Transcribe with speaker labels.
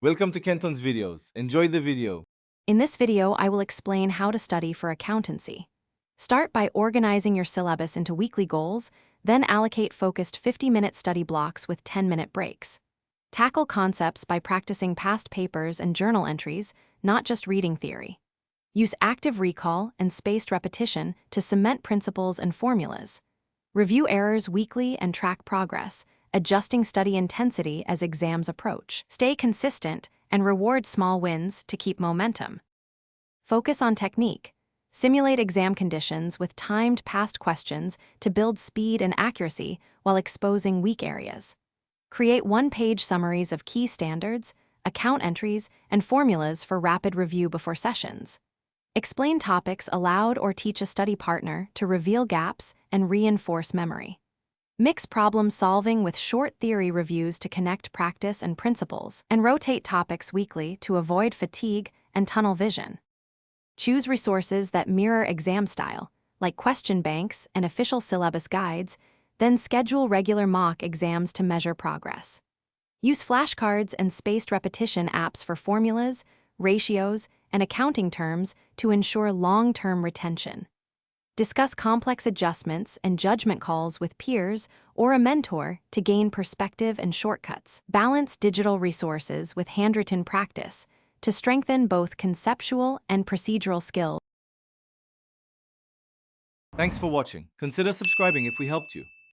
Speaker 1: Welcome to Kenton's videos. Enjoy the video.
Speaker 2: In this video, I will explain how to study for accountancy. Start by organizing your syllabus into weekly goals, then allocate focused 50-minute study blocks with 10-minute breaks. Tackle concepts by practicing past papers and journal entries, not just reading theory. Use active recall and spaced repetition to cement principles and formulas. Review errors weekly and track progress, adjusting study intensity as exams approach. Stay consistent and reward small wins to keep momentum. Focus on technique. Simulate exam conditions with timed past questions to build speed and accuracy while exposing weak areas. Create one-page summaries of key standards, account entries, and formulas for rapid review before sessions. Explain topics aloud or teach a study partner to reveal gaps and reinforce memory. Mix problem solving with short theory reviews to connect practice and principles, and rotate topics weekly to avoid fatigue and tunnel vision. Choose resources that mirror exam style, like question banks and official syllabus guides, then schedule regular mock exams to measure progress. Use flashcards and spaced repetition apps for formulas, ratios, and accounting terms to ensure long-term retention. Discuss complex adjustments and judgment calls with peers or a mentor to gain perspective and shortcuts. Balance digital resources with handwritten practice to strengthen both conceptual and procedural skills.
Speaker 1: Thanks for watching. Consider subscribing if we helped you.